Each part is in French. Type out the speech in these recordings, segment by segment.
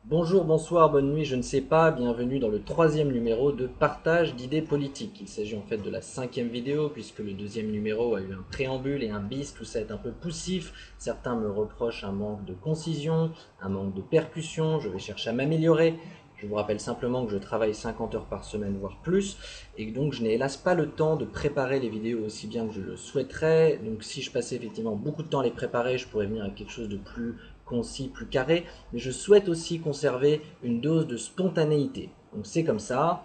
Bonjour, bonsoir, bonne nuit, je ne sais pas, bienvenue dans le troisième numéro de Partage d'idées politiques. Il s'agit en fait de la cinquième vidéo puisque le deuxième numéro a eu un préambule et un bis, tout ça est un peu poussif. Certains me reprochent un manque de concision, un manque de percussion, je vais chercher à m'améliorer. Je vous rappelle simplement que je travaille 50 heures par semaine, voire plus, et donc je n'ai hélas pas le temps de préparer les vidéos aussi bien que je le souhaiterais. Donc si je passais effectivement beaucoup de temps à les préparer, je pourrais venir à quelque chose de plus concis, plus carré, mais je souhaite aussi conserver une dose de spontanéité. Donc c'est comme ça,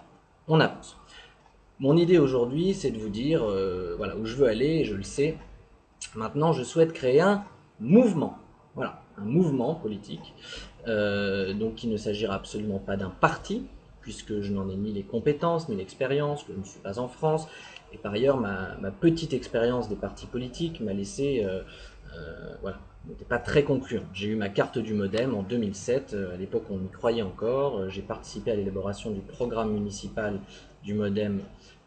on avance. Mon idée aujourd'hui, c'est de vous dire voilà où je veux aller, et je le sais. Maintenant, je souhaite créer un mouvement. Voilà, un mouvement politique. Donc il ne s'agira absolument pas d'un parti, puisque je n'en ai ni les compétences, ni l'expérience, je ne suis pas en France. Et par ailleurs, ma petite expérience des partis politiques m'a laissé voilà, n'était pas très concluant. J'ai eu ma carte du modem en 2007, à l'époque on y croyait encore. J'ai participé à l'élaboration du programme municipal du modem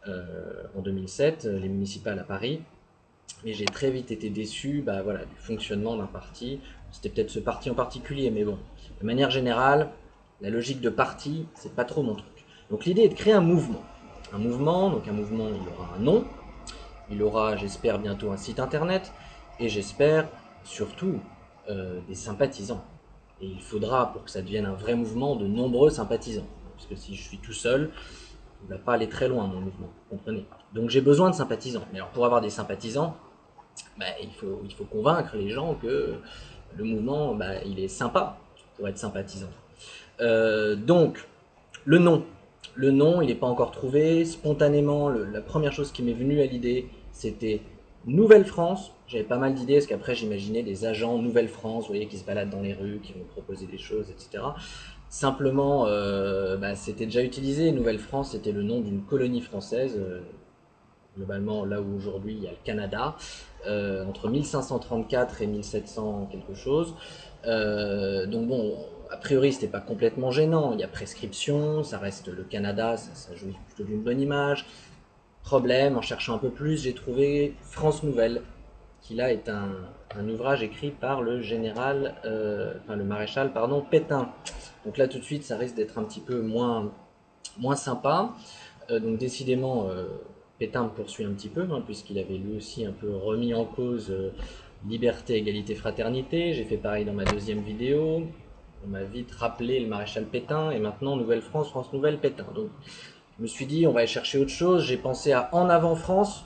en 2007, les municipales à Paris. Et j'ai très vite été déçu voilà, du fonctionnement d'un parti. C'était peut-être ce parti en particulier, mais bon, de manière générale, la logique de parti, c'est pas trop mon truc. Donc l'idée est de créer un mouvement. Donc un mouvement, il aura un nom, il aura, j'espère, bientôt un site internet, et j'espère surtout des sympathisants. Et il faudra, pour que ça devienne un vrai mouvement, de nombreux sympathisants. Parce que si je suis tout seul, il ne va pas aller très loin, mon mouvement, vous comprenez. Donc j'ai besoin de sympathisants. Mais alors pour avoir des sympathisants, il faut convaincre les gens que le mouvement, il est sympa pour être sympathisant. Donc, le nom. Le nom, il n'est pas encore trouvé. Spontanément, la première chose qui m'est venue à l'idée, c'était Nouvelle-France. J'avais pas mal d'idées, parce qu'après j'imaginais des agents Nouvelle-France, vous voyez, qui se baladent dans les rues, qui vont proposer des choses, etc. Simplement, c'était déjà utilisé. Nouvelle-France, c'était le nom d'une colonie française, globalement là où aujourd'hui il y a le Canada, entre 1534 et 1700 quelque chose. Donc bon, a priori c'était pas complètement gênant, il y a prescription, ça reste le Canada, ça jouit plutôt d'une bonne image. Problème, en cherchant un peu plus, j'ai trouvé France Nouvelle, qui là est un ouvrage écrit par le général, enfin le maréchal, pardon, Pétain. Donc là tout de suite ça risque d'être un petit peu moins sympa. Donc décidément, Pétain me poursuit un petit peu, hein, puisqu'il avait lui aussi un peu remis en cause liberté, égalité, fraternité. J'ai fait pareil dans ma deuxième vidéo. On m'a vite rappelé le maréchal Pétain, et maintenant Nouvelle-France, France Nouvelle, Pétain. Donc je me suis dit, on va aller chercher autre chose. J'ai pensé à En avant France,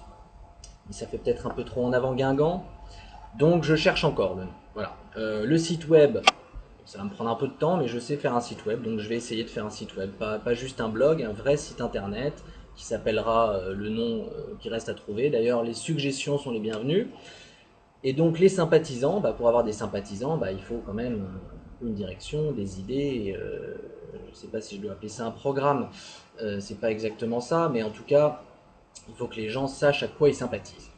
mais ça fait peut-être un peu trop En avant Guingamp. Donc je cherche encore le nom. Voilà. Le site web, ça va me prendre un peu de temps, mais je sais faire un site web, donc je vais essayer de faire un site web. Pas juste un blog, un vrai site internet qui s'appellera le nom qui reste à trouver. D'ailleurs, les suggestions sont les bienvenues. Et donc, les sympathisants, pour avoir des sympathisants, il faut quand même une direction, des idées. Je ne sais pas si je dois appeler ça un programme, c'est pas exactement ça, mais en tout cas, il faut que les gens sachent à quoi ils sympathisent.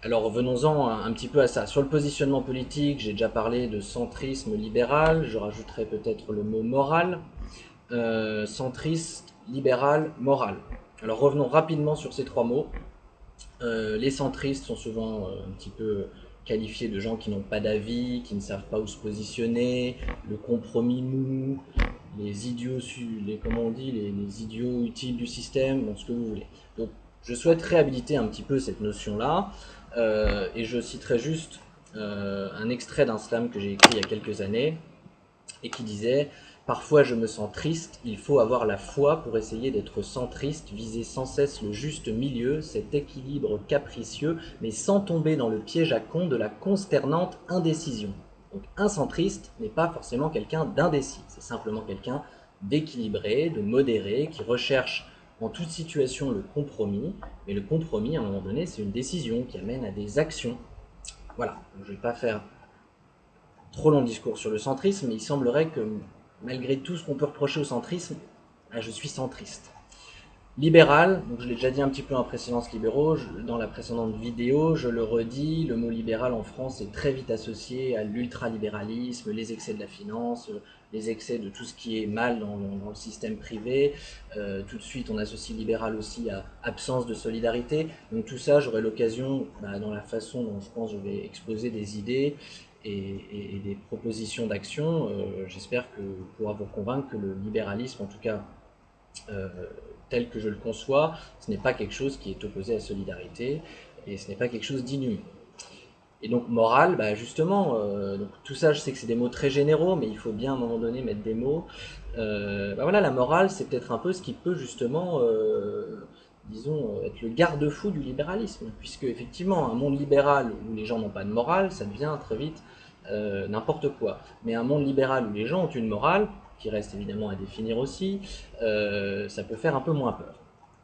Alors venons-en un petit peu à ça. Sur le positionnement politique, j'ai déjà parlé de centrisme libéral, je rajouterai peut-être le mot moral. Centriste, libéral, moral. Alors revenons rapidement sur ces trois mots. Les centristes sont souvent un petit peu qualifiés de gens qui n'ont pas d'avis, qui ne savent pas où se positionner, le compromis mou, les idiots, comment on dit, les idiots utiles du système, bon, ce que vous voulez. Donc je souhaite réhabiliter un petit peu cette notion-là, et je citerai juste un extrait d'un slam que j'ai écrit il y a quelques années, et qui disait: Parfois je me sens triste, il faut avoir la foi pour essayer d'être centriste, viser sans cesse le juste milieu, cet équilibre capricieux, mais sans tomber dans le piège à con de la consternante indécision. Donc un centriste n'est pas forcément quelqu'un d'indécis, c'est simplement quelqu'un d'équilibré, de modéré, qui recherche en toute situation le compromis, mais le compromis à un moment donné c'est une décision qui amène à des actions. Voilà, donc, je ne vais pas faire trop long discours sur le centrisme, mais il semblerait que malgré tout ce qu'on peut reprocher au centrisme, je suis centriste. Libéral, donc je l'ai déjà dit un petit peu en précédence libéraux, dans la précédente vidéo, je le redis, le mot libéral en France est très vite associé à l'ultralibéralisme, les excès de la finance, les excès de tout ce qui est mal dans le système privé. Tout de suite, on associe libéral aussi à absence de solidarité. Donc tout ça, j'aurai l'occasion, dans la façon dont je pense je vais exposer des idées, et des propositions d'action, j'espère que pourra vous convaincre que le libéralisme, en tout cas euh, tel que je le conçois, ce n'est pas quelque chose qui est opposé à la solidarité et ce n'est pas quelque chose d'inhumain. Et donc morale, bah justement, donc tout ça, je sais que c'est des mots très généraux, mais il faut bien à un moment donné mettre des mots. Bah voilà, la morale, c'est peut-être un peu ce qui peut justement, disons, être le garde-fou du libéralisme, puisque effectivement, un monde libéral où les gens n'ont pas de morale, ça devient très vite n'importe quoi. Mais un monde libéral où les gens ont une morale, qui reste évidemment à définir aussi, ça peut faire un peu moins peur.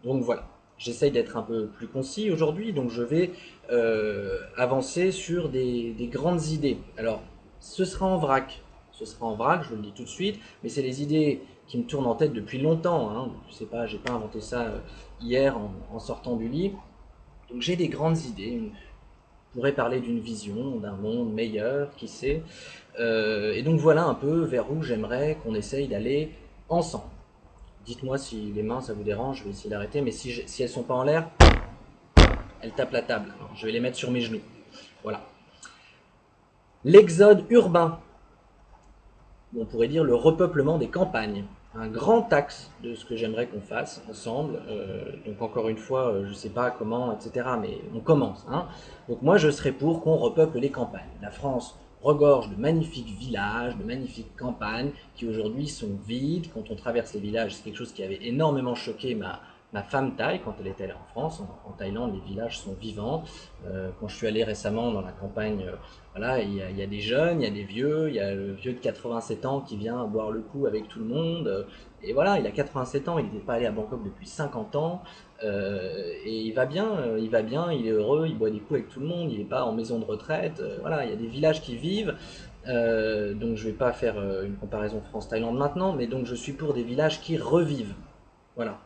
Donc voilà, j'essaye d'être un peu plus concis aujourd'hui, donc je vais avancer sur des grandes idées. Alors, ce sera en vrac, je vous le dis tout de suite, mais c'est les idées qui me tournent en tête depuis longtemps. Hein. Je sais pas, j'ai pas inventé ça hier en sortant du lit. Donc j'ai des grandes idées. On pourrait parler d'une vision, d'un monde meilleur, qui sait. Et donc voilà un peu vers où j'aimerais qu'on essaye d'aller ensemble. Dites-moi si les mains ça vous dérange, je vais essayer d'arrêter, mais si elles sont pas en l'air, elles tapent la table. Alors, je vais les mettre sur mes genoux. Voilà. L'exode urbain, on pourrait dire le repeuplement des campagnes. Un grand axe de ce que j'aimerais qu'on fasse ensemble. Donc encore une fois, je ne sais pas comment, etc. Mais on commence. Hein. Donc moi, je serais pour qu'on repeuple les campagnes. La France regorge de magnifiques villages, de magnifiques campagnes qui aujourd'hui sont vides. Quand on traverse les villages, c'est quelque chose qui avait énormément choqué ma femme Thaï quand elle était allée en France. En Thaïlande, les villages sont vivants. Quand je suis allé récemment dans la campagne, voilà, il y a des jeunes, il y a des vieux, il y a le vieux de 87 ans qui vient boire le coup avec tout le monde. Et voilà, il a 87 ans, il n'était pas allé à Bangkok depuis 50 ans. Et il va bien, il est heureux, il boit des coups avec tout le monde, il n'est pas en maison de retraite. Voilà, il y a des villages qui vivent. Donc je ne vais pas faire une comparaison France-Thaïlande maintenant, mais donc je suis pour des villages qui revivent. Voilà.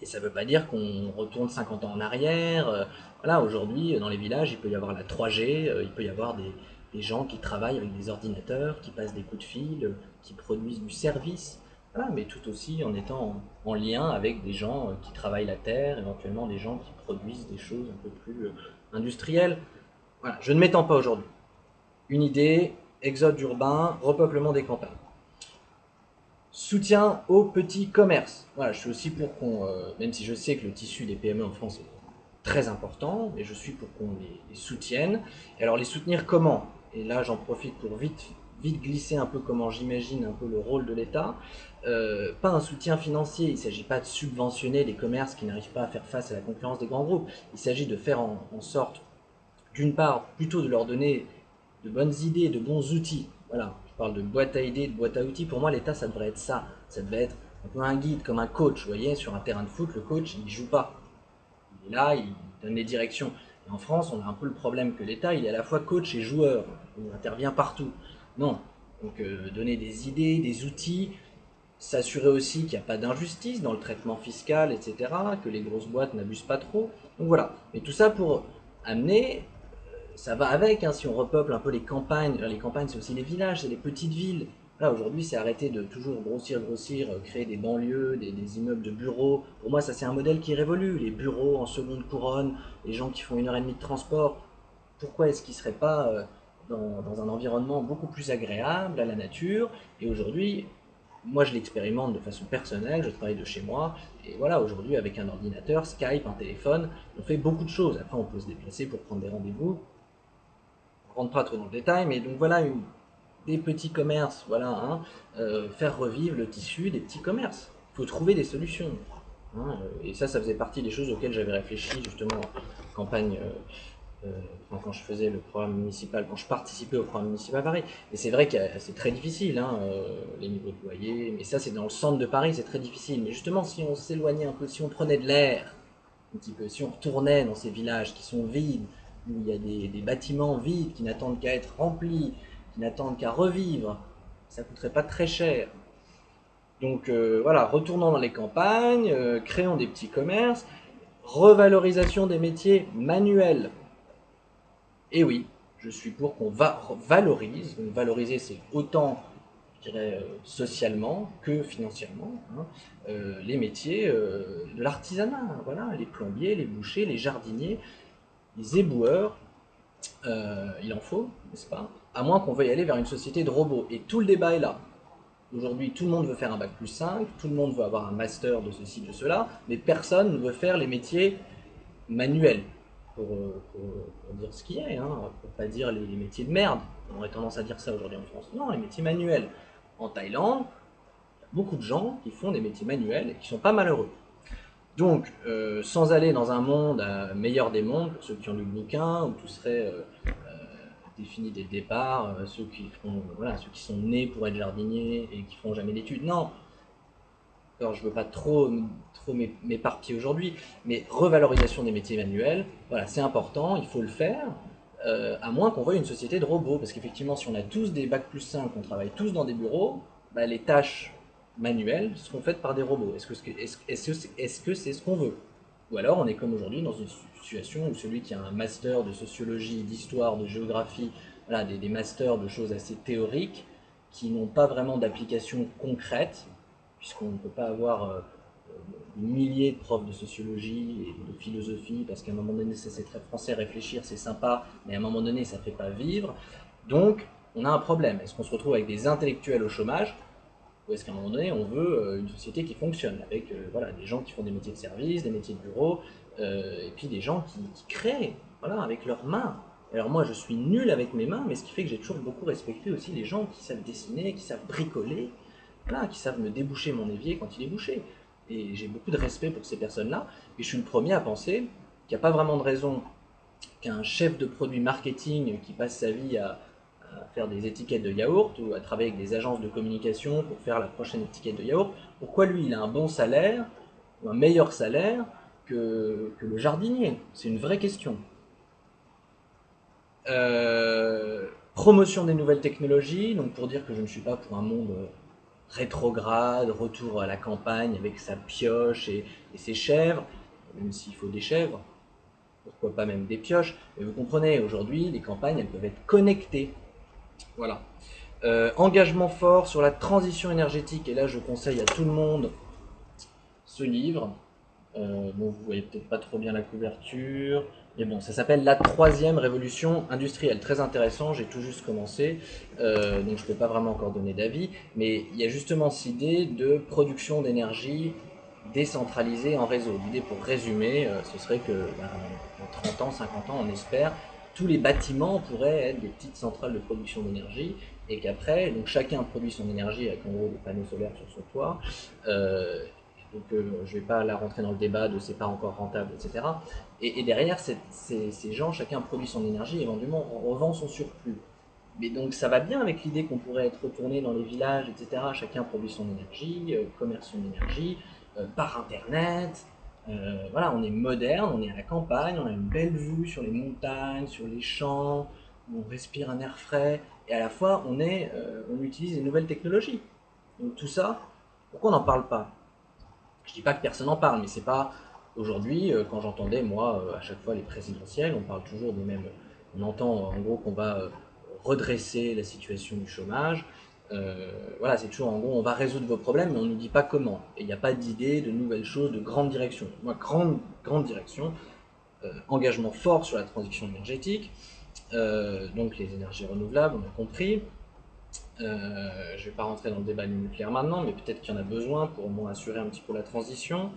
Et ça ne veut pas dire qu'on retourne 50 ans en arrière. Voilà, aujourd'hui, dans les villages, il peut y avoir la 3G, il peut y avoir des gens qui travaillent avec des ordinateurs, qui passent des coups de fil, qui produisent du service. Voilà, mais tout aussi en étant en lien avec des gens qui travaillent la terre, éventuellement des gens qui produisent des choses un peu plus industrielles. Voilà, je ne m'étends pas aujourd'hui. Une idée, exode urbain, repeuplement des campagnes. Soutien aux petits commerces. Voilà, je suis aussi pour qu'on, même si je sais que le tissu des PME en France est très important, mais je suis pour qu'on les soutienne. Et alors les soutenir comment? Et là j'en profite pour vite glisser un peu comment j'imagine un peu le rôle de l'État. Pas un soutien financier, il ne s'agit pas de subventionner les commerces qui n'arrivent pas à faire face à la concurrence des grands groupes. Il s'agit de faire en sorte, d'une part, plutôt de leur donner de bonnes idées, de bons outils. Voilà, je parle de boîte à idées, de boîte à outils. Pour moi, l'État, ça devrait être ça. Ça devrait être un peu un guide, comme un coach. Vous voyez, sur un terrain de foot, le coach, il ne joue pas. Il est là, il donne les directions. Et en France, on a un peu le problème que l'État, il est à la fois coach et joueur. Il intervient partout. Non. Donc, donner des idées, des outils, s'assurer aussi qu'il n'y a pas d'injustice dans le traitement fiscal, etc., que les grosses boîtes n'abusent pas trop. Donc voilà. Mais tout ça pour amener ça va avec, hein, si on repeuple un peu les campagnes c'est aussi les villages, c'est les petites villes. Là aujourd'hui c'est arrêter de toujours grossir, créer des banlieues, des immeubles de bureaux. Pour moi ça c'est un modèle qui révolue, les bureaux en seconde couronne, les gens qui font 1 heure et demie de transport. Pourquoi est-ce qu'ils ne seraient pas dans un environnement beaucoup plus agréable à la nature? Et aujourd'hui, moi je l'expérimente de façon personnelle, je travaille de chez moi, et voilà, aujourd'hui avec un ordinateur, Skype, un téléphone, on fait beaucoup de choses. Après on peut se déplacer pour prendre des rendez-vous, on rentre pas trop dans le détail, mais donc voilà des petits commerces, voilà, hein, faire revivre le tissu des petits commerces. Il faut trouver des solutions. Hein, et ça faisait partie des choses auxquelles j'avais réfléchi justement en campagne, quand je faisais le programme municipal, quand je participais au programme municipal à Paris. Et c'est vrai que c'est très difficile, hein, les niveaux de loyer, mais ça c'est dans le centre de Paris, c'est très difficile. Mais justement, si on s'éloignait un peu, si on prenait de l'air, un petit peu, si on retournait dans ces villages qui sont vides, où il y a des bâtiments vides qui n'attendent qu'à être remplis, qui n'attendent qu'à revivre, ça coûterait pas très cher. Donc voilà, retournons dans les campagnes, créons des petits commerces, revalorisation des métiers manuels. Et oui, je suis pour qu'on valorise. Donc valoriser, c'est autant, je dirais, socialement que financièrement, hein, les métiers de l'artisanat. Voilà, les plombiers, les bouchers, les jardiniers, les éboueurs, il en faut, n'est-ce pas? à moins qu'on veuille aller vers une société de robots. Et tout le débat est là. Aujourd'hui, tout le monde veut faire un bac+5, tout le monde veut avoir un master de ceci, de cela, mais personne ne veut faire les métiers manuels, pour dire ce qui est, hein, pour pas dire les métiers de merde. On aurait tendance à dire ça aujourd'hui en France. Non, les métiers manuels. En Thaïlande, il y a beaucoup de gens qui font des métiers manuels et qui sont pas malheureux. Donc, sans aller dans un monde meilleur des mondes, pour ceux qui ont lu le bouquin, où tout serait défini dès le départ, ceux qui feront, voilà, ceux qui sont nés pour être jardiniers et qui feront jamais d'études. Non, alors je veux pas trop m'éparpiller aujourd'hui, mais revalorisation des métiers manuels, voilà, c'est important, il faut le faire, à moins qu'on veuille une société de robots, parce qu'effectivement, si on a tous des bac+5, on travaille tous dans des bureaux, bah, les tâches manuelles seront faites par des robots. Est-ce que c'est ce qu'on veut? Ou alors on est comme aujourd'hui dans une situation où celui qui a un master de sociologie, d'histoire, de géographie, voilà, des masters de choses assez théoriques, qui n'ont pas vraiment d'application concrète, puisqu'on ne peut pas avoir des milliers de profs de sociologie et de philosophie, parce qu'à un moment donné, ça c'est très français, réfléchir c'est sympa, mais à un moment donné, ça ne fait pas vivre. Donc, on a un problème. Est-ce qu'on se retrouve avec des intellectuels au chômage, ou est-ce qu'à un moment donné, on veut une société qui fonctionne, avec voilà, des gens qui font des métiers de service, des métiers de bureau, et puis des gens qui créent, voilà, avec leurs mains. Alors moi, je suis nul avec mes mains, mais ce qui fait que j'ai toujours beaucoup respecté aussi les gens qui savent dessiner, qui savent bricoler, voilà, qui savent me déboucher mon évier quand il est bouché. Et j'ai beaucoup de respect pour ces personnes-là. Et je suis le premier à penser qu'il n'y a pas vraiment de raison qu'un chef de produit marketing qui passe sa vie à faire des étiquettes de yaourt ou à travailler avec des agences de communication pour faire la prochaine étiquette de yaourt, pourquoi lui il a un bon salaire ou un meilleur salaire que le jardinier? C'est une vraie question. Promotion des nouvelles technologies, donc pour dire que je ne suis pas pour un monde rétrograde, retour à la campagne avec sa pioche et ses chèvres, même s'il faut des chèvres, pourquoi pas même des pioches, mais vous comprenez, aujourd'hui, les campagnes, elles peuvent être connectées. Voilà. Engagement fort sur la transition énergétique, et là je conseille à tout le monde ce livre. Bon, vous voyez peut-être pas trop bien la couverture, mais bon, ça s'appelle La troisième révolution industrielle. Très intéressant, j'ai tout juste commencé, donc je ne peux pas vraiment encore donner d'avis, mais il y a justement cette idée de production d'énergie décentralisée en réseau. L'idée, pour résumer, ce serait que en 30 ans, 50 ans, on espère, tous les bâtiments pourraient être des petites centrales de production d'énergie, et qu'après, donc chacun produit son énergie avec en gros des panneaux solaires sur son toit. Donc je ne vais pas la rentrer dans le débat de c'est pas encore rentable, etc. Et derrière, ces gens, chacun produit son énergie, éventuellement on revend son surplus. Mais donc ça va bien avec l'idée qu'on pourrait être retourné dans les villages, etc. Chacun produit son énergie, commerce son énergie, par internet. Voilà, on est moderne, on est à la campagne, on a une belle vue sur les montagnes, sur les champs, on respire un air frais, et à la fois on utilise les nouvelles technologies. Donc tout ça, pourquoi on n'en parle pas? Je dis pas que personne n'en parle, mais c'est pas aujourd'hui, quand j'entendais moi à chaque fois les présidentielles, on parle toujours des mêmes. On entend en gros qu'on va redresser la situation du chômage. Voilà, c'est toujours en gros on va résoudre vos problèmes, mais on ne nous dit pas comment. Et il n'y a pas d'idée, de nouvelles choses, de grande direction. Moi, grande direction, engagement fort sur la transition énergétique, donc les énergies renouvelables, on a compris. Je ne vais pas rentrer dans le débat du nucléaire maintenant, mais peut-être qu'il y en a besoin pour au moins assurer un petit peu la transition.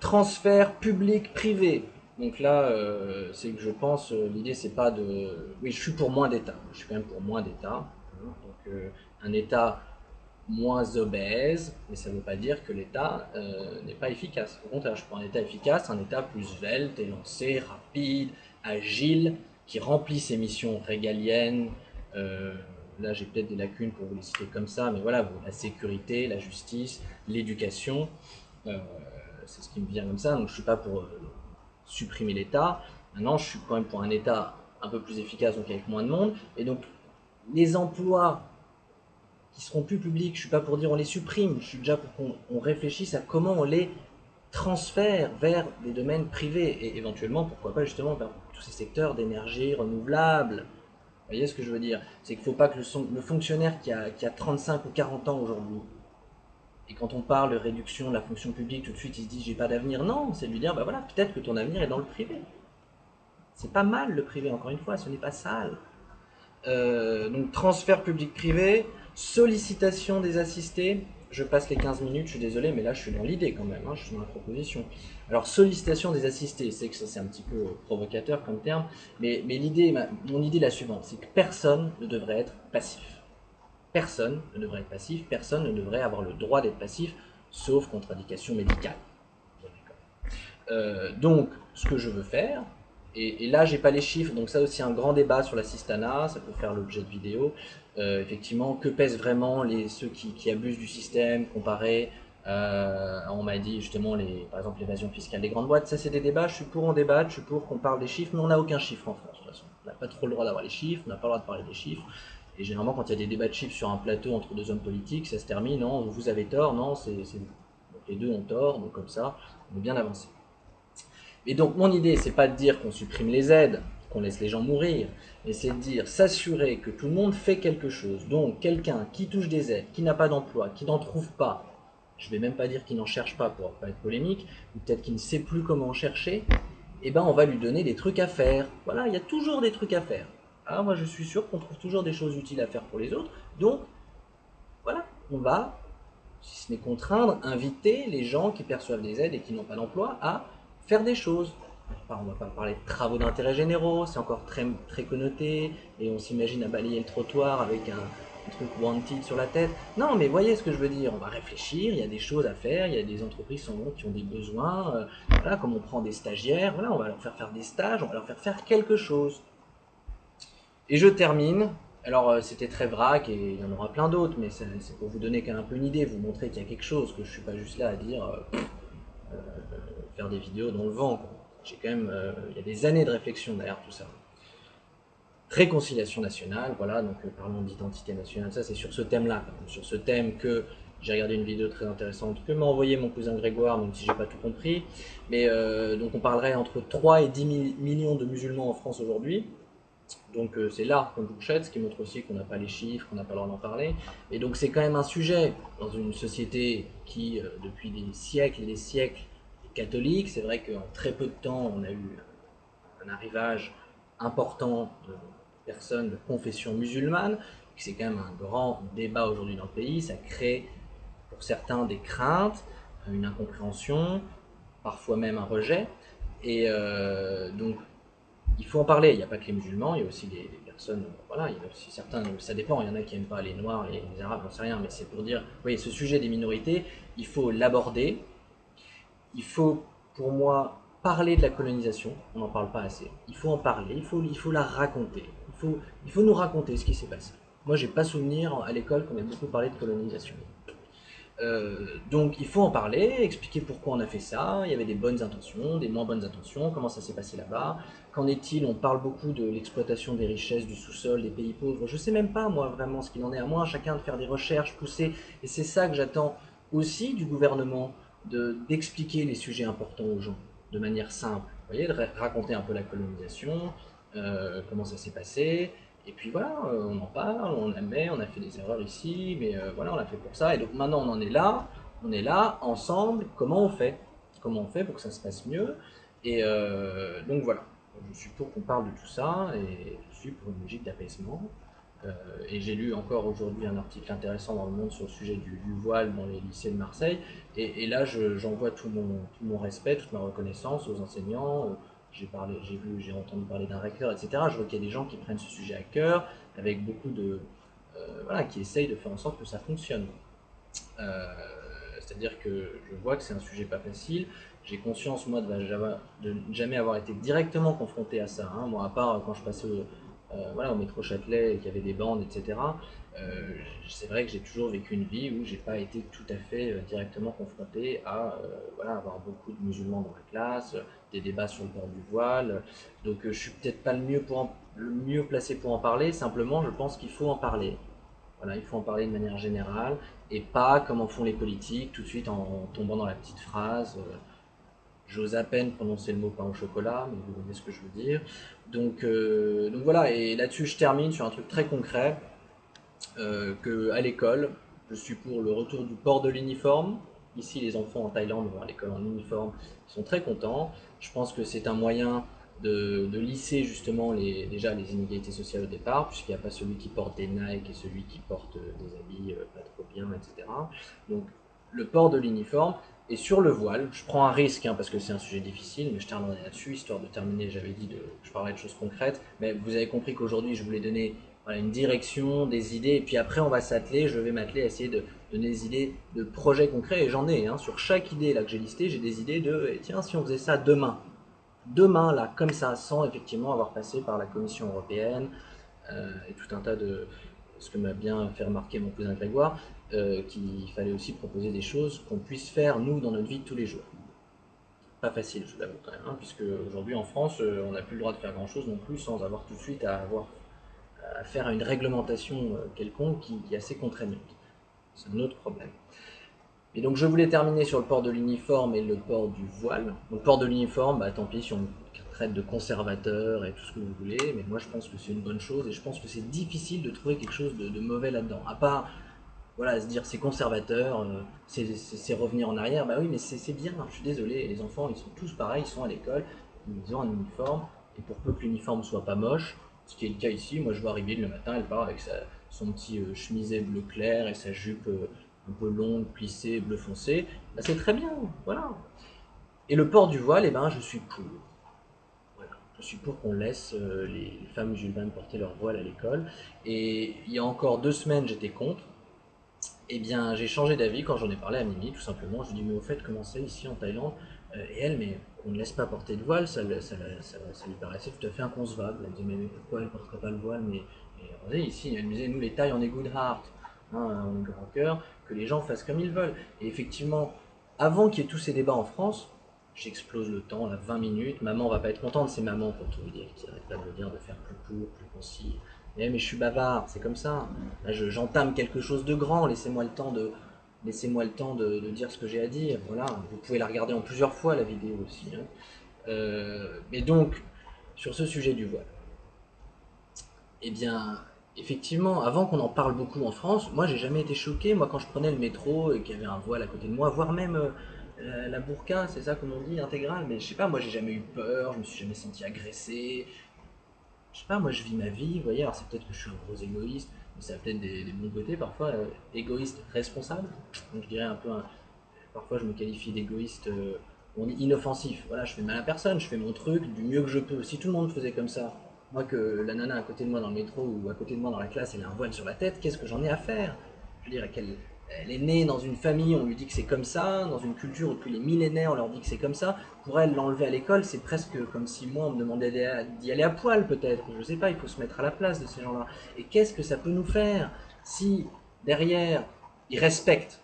Transfert public-privé. Donc là, c'est que je pense, l'idée c'est pas de... Oui, je suis pour moins d'État. Je suis quand même pour moins d'État. Hein. Donc un État moins obèse, mais ça ne veut pas dire que l'État n'est pas efficace. Au contraire, je prends un État efficace, un État plus svelte, élancé, rapide, agile, qui remplit ses missions régaliennes. Là, j'ai peut-être des lacunes pour vous les citer comme ça, mais voilà, la sécurité, la justice, l'éducation, c'est ce qui me vient comme ça. Donc, je ne suis pas pour supprimer l'État. Maintenant, je suis quand même pour un État un peu plus efficace, donc avec moins de monde. Et donc, les emplois qui seront plus publics, je ne suis pas pour dire on les supprime, je suis déjà pour qu'on réfléchisse à comment on les transfère vers des domaines privés, et éventuellement, pourquoi pas justement vers tous ces secteurs d'énergie renouvelable. Vous voyez ce que je veux dire? C'est qu'il ne faut pas que le fonctionnaire qui a 35 ou 40 ans aujourd'hui, et quand on parle de réduction de la fonction publique, tout de suite il se dit j'ai pas d'avenir. Non, c'est de lui dire bah voilà, peut-être que ton avenir est dans le privé. C'est pas mal le privé, encore une fois, ce n'est pas sale. Donc transfert public-privé, sollicitation des assistés. Je passe les 15 minutes, je suis désolé, mais là je suis dans l'idée quand même, hein, je suis dans la proposition. Alors sollicitation des assistés, c'est que ça c'est un petit peu provocateur comme terme, mais l'idée, mon idée est la suivante, c'est que personne ne devrait être passif. Personne ne devrait être passif, personne ne devrait avoir le droit d'être passif, sauf contre-indication médicale. Donc, ce que je veux faire, et là, j'ai pas les chiffres, donc ça aussi un grand débat sur l'assistanat, ça peut faire l'objet de vidéos. Effectivement, que pèsent vraiment ceux qui abusent du système comparé, on m'a dit justement, par exemple, l'évasion fiscale des grandes boîtes. Ça, c'est des débats, je suis pour en débattre, je suis pour qu'on parle des chiffres, mais on n'a aucun chiffre en France, de toute façon. On n'a pas trop le droit d'avoir les chiffres, on n'a pas le droit de parler des chiffres. Et généralement, quand il y a des débats de chiffres sur un plateau entre deux hommes politiques, ça se termine, non, vous avez tort, non, c'est vous. Donc les deux ont tort, donc comme ça, on est bien avancé. Et donc mon idée, c'est pas de dire qu'on supprime les aides, qu'on laisse les gens mourir, mais c'est de dire s'assurer que tout le monde fait quelque chose. Donc quelqu'un qui touche des aides, qui n'a pas d'emploi, qui n'en trouve pas, je vais même pas dire qu'il n'en cherche pas pour pas être polémique, ou peut-être qu'il ne sait plus comment en chercher, eh ben on va lui donner des trucs à faire. Voilà, il y a toujours des trucs à faire. Ah, moi je suis sûr qu'on trouve toujours des choses utiles à faire pour les autres, donc voilà, on va, si ce n'est contraindre, inviter les gens qui perçoivent des aides et qui n'ont pas d'emploi à faire des choses. Enfin, on ne va pas parler de travaux d'intérêt généraux, c'est encore très, très connoté, et on s'imagine à balayer le trottoir avec un truc wanted sur la tête. Non, mais voyez ce que je veux dire, on va réfléchir, il y a des choses à faire, il y a des entreprises qui ont des besoins, voilà, comme on prend des stagiaires, voilà, on va leur faire des stages, on va leur faire quelque chose. Et je termine. Alors, c'était très vrac et il y en aura plein d'autres, mais c'est pour vous donner quand même un peu une idée, vous montrer qu'il y a quelque chose, que je suis pas juste là à dire faire des vidéos dans le vent. J'ai quand même, il y a des années de réflexion derrière tout ça. Réconciliation nationale, voilà, donc parlons d'identité nationale, ça c'est sur ce thème-là, sur ce thème que j'ai regardé une vidéo très intéressante que m'a envoyé mon cousin Grégoire, même si j'ai pas tout compris. Mais donc on parlerait entre 3 et 10 millions de musulmans en France aujourd'hui. Donc c'est là qu'on bouchette, ce qui montre aussi qu'on n'a pas les chiffres, qu'on n'a pas le droit d'en parler. Et donc c'est quand même un sujet dans une société qui, depuis des siècles et des siècles, est catholique. C'est vrai qu'en très peu de temps, on a eu un arrivage important de personnes de confession musulmane. C'est quand même un grand débat aujourd'hui dans le pays. Ça crée pour certains des craintes, une incompréhension, parfois même un rejet. Et donc il faut en parler. Il n'y a pas que les musulmans, il y a aussi des personnes, voilà, il y a aussi certains, ça dépend, il y en a qui n'aiment pas les noirs, les arabes, j'en sais rien, mais c'est pour dire, oui, ce sujet des minorités, il faut l'aborder, il faut, pour moi, parler de la colonisation, on n'en parle pas assez, il faut en parler, il faut la raconter, il faut nous raconter ce qui s'est passé. Moi, j'ai pas souvenir à l'école qu'on ait beaucoup parlé de colonisation. Donc il faut en parler, expliquer pourquoi on a fait ça, il y avait des bonnes intentions, des moins bonnes intentions, comment ça s'est passé là-bas, qu'en est-il, on parle beaucoup de l'exploitation des richesses du sous-sol, des pays pauvres, je sais même pas moi vraiment ce qu'il en est, à moi à chacun de faire des recherches poussées, et c'est ça que j'attends aussi du gouvernement, d'expliquer les sujets importants aux gens, de manière simple, vous voyez, de raconter un peu la colonisation, comment ça s'est passé, et puis voilà, on en parle, on admet, on a fait des erreurs ici, mais voilà, on l'a fait pour ça. Et donc maintenant on est là, ensemble, comment on fait? Comment on fait pour que ça se passe mieux? Et donc voilà, je suis pour qu'on parle de tout ça, et je suis pour une logique d'apaisement. Et j'ai lu encore aujourd'hui un article intéressant dans Le Monde sur le sujet du voile dans les lycées de Marseille. Et là, j'envoie tout mon respect, toute ma reconnaissance aux enseignants. J'ai entendu parler d'un recteur, etc. Je vois qu'il y a des gens qui prennent ce sujet à cœur, avec beaucoup voilà, qui essayent de faire en sorte que ça fonctionne. Euh, C'est-à-dire que je vois que c'est un sujet pas facile. J'ai conscience, moi, de ne jamais avoir été directement confronté à ça, hein. Moi, à part quand je passais voilà, au métro Châtelet et qu'il y avait des bandes, etc. euh, c'est vrai que j'ai toujours vécu une vie où j'ai pas été tout à fait directement confronté à voilà, avoir beaucoup de musulmans dans la classe, des débats sur le port du voile. Donc je suis peut-être pas le mieux placé pour en parler. Simplement, je pense qu'il faut en parler. Voilà, il faut en parler de manière générale et pas comme en font les politiques, tout de suite en tombant dans la petite phrase. J'ose à peine prononcer le mot pain au chocolat, mais vous voyez ce que je veux dire. Donc voilà, et là-dessus je termine sur un truc très concret, que à l'école, je suis pour le retour du port de l'uniforme. Ici, les enfants en Thaïlande vont à l'école en uniforme, ils sont très contents. Je pense que c'est un moyen de lisser justement déjà les inégalités sociales au départ, puisqu'il n'y a pas celui qui porte des Nike et celui qui porte des habits pas trop bien, etc. Donc le port de l'uniforme, et sur le voile, je prends un risque, hein, parce que c'est un sujet difficile, mais je terminerai là-dessus, histoire de terminer, j'avais dit que je parlerai de choses concrètes, mais vous avez compris qu'aujourd'hui je voulais donner voilà, une direction, des idées, et puis après on va s'atteler, je vais m'atteler à essayer de donner des idées de projets concrets, et j'en ai, hein, sur chaque idée là que j'ai listée, j'ai des idées de, eh, tiens, si on faisait ça demain là, comme ça, sans effectivement avoir passé par la Commission européenne, et tout un tas de... Ce que m'a bien fait remarquer mon cousin Grégoire, qu'il fallait aussi proposer des choses qu'on puisse faire, nous, dans notre vie de tous les jours. Pas facile, je l'avoue quand même, hein, puisque aujourd'hui en France, on n'a plus le droit de faire grand-chose non plus sans avoir tout de suite à faire une réglementation quelconque qui est assez contraignante. C'est un autre problème. Et donc je voulais terminer sur le port de l'uniforme et le port du voile. Donc port de l'uniforme, bah tant pis si on me traite de conservateur et tout ce que vous voulez, mais moi je pense que c'est une bonne chose et je pense que c'est difficile de trouver quelque chose de mauvais là-dedans. À part voilà, se dire c'est conservateur, c'est revenir en arrière, bah oui mais c'est bien, je suis désolé, les enfants ils sont tous pareils, ils sont à l'école, ils ont un uniforme, et pour peu que l'uniforme soit pas moche, ce qui est le cas ici, moi je vois arriver le matin, elle part avec son petit chemiset bleu clair et sa jupe un peu longue, plissée, bleu foncé, bah c'est très bien, voilà. Et le port du voile, eh ben je suis pour. Voilà. Je suis pour qu'on laisse les femmes musulmanes porter leur voile à l'école. Et il y a encore 2 semaines, j'étais contre. Eh bien, j'ai changé d'avis quand j'en ai parlé à Mimi, tout simplement. Je lui ai dit, mais au fait, comment c'est ici en Thaïlande? Et elle, mais on ne laisse pas porter de voile, ça lui paraissait tout à fait inconcevable. Elle me disait, mais pourquoi elle ne porterait pas le voile? Mais regardez, ici, elle me disait, nous les Thaïs, on est good heart, hein, on est grand cœur, que les gens fassent comme ils veulent. Et effectivement, avant qu'il y ait tous ces débats en France, j'explose le temps, là, 20 minutes, maman va pas être contente, c'est maman pour tout vous dire, qui arrête pas de me dire de faire plus court, plus concis. Mais je suis bavard, c'est comme ça. Là, j'entame quelque chose de grand, laissez-moi le temps de dire ce que j'ai à dire. Voilà, vous pouvez la regarder en plusieurs fois la vidéo aussi, hein. Mais donc, sur ce sujet du voile, eh bien, effectivement, avant qu'on en parle beaucoup en France, moi j'ai jamais été choqué. Moi, quand je prenais le métro et qu'il y avait un voile à côté de moi, voire même la burqa, c'est ça comme on dit, intégrale, mais je sais pas, moi j'ai jamais eu peur, je me suis jamais senti agressé, je sais pas, moi je vis ma vie, vous voyez, alors c'est peut-être que je suis un gros égoïste, mais ça a peut-être des bons côtés parfois, égoïste responsable, donc je dirais un peu, parfois je me qualifie d'égoïste, on dit inoffensif, voilà, je fais mal à personne, je fais mon truc du mieux que je peux, si tout le monde faisait comme ça, moi que la nana à côté de moi dans le métro ou à côté de moi dans la classe, elle a un voile sur la tête, qu'est-ce que j'en ai à faire? Je veux dire, elle est née dans une famille, on lui dit que c'est comme ça, dans une culture où depuis les millénaires on leur dit que c'est comme ça. Pour elle, l'enlever à l'école, c'est presque comme si moi on me demandait d'y aller à poil peut-être. Je sais pas, il faut se mettre à la place de ces gens-là. Et qu'est-ce que ça peut nous faire si derrière ils respectent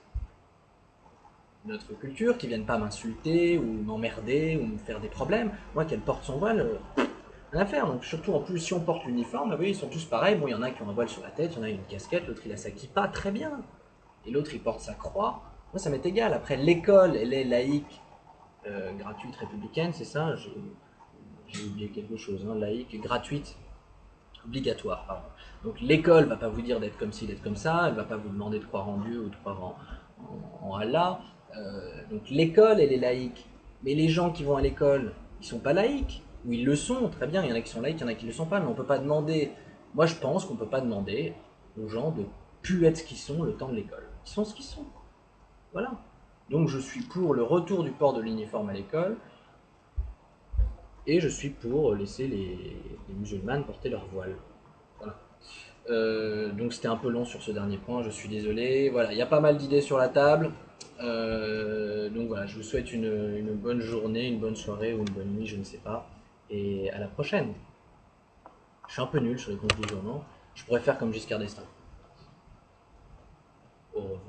notre culture, qu'ils viennent pas m'insulter ou m'emmerder ou me faire des problèmes. Moi, qu'elle porte son voile, rien à faire. Donc surtout en plus si on porte l'uniforme, vous voyez, ils sont tous pareils. Bon, il y en a qui ont un voile sur la tête, il y en a une casquette, l'autre il a sa kippa, très bien. Et l'autre il porte sa croix. Moi ça m'est égal. Après l'école, elle est laïque, gratuite, républicaine, c'est ça. J'ai oublié quelque chose. Hein. Laïque, gratuite, obligatoire. Pardon. Donc l'école va pas vous dire d'être comme ci, d'être comme ça. Elle va pas vous demander de croire en Dieu ou de croire en Allah. Donc l'école, elle est laïque. Mais les gens qui vont à l'école, ils sont pas laïques. Ou ils le sont, très bien. Il y en a qui sont laïques, il y en a qui le sont pas. Mais on peut pas demander. Moi, je pense qu'on peut pas demander aux gens de plus être ce qu'ils sont le temps de l'école. Ils sont ce qu'ils sont. Voilà. Donc je suis pour le retour du port de l'uniforme à l'école. Et je suis pour laisser les musulmanes porter leur voile. Voilà. Donc c'était un peu long sur ce dernier point, je suis désolé. Voilà, il y a pas mal d'idées sur la table. Donc voilà, je vous souhaite une bonne journée, une bonne soirée ou une bonne nuit, je ne sais pas. Et à la prochaine. Je suis un peu nul sur les conclusions, non? Je pourrais faire comme Giscard d'Estaing. Au revoir.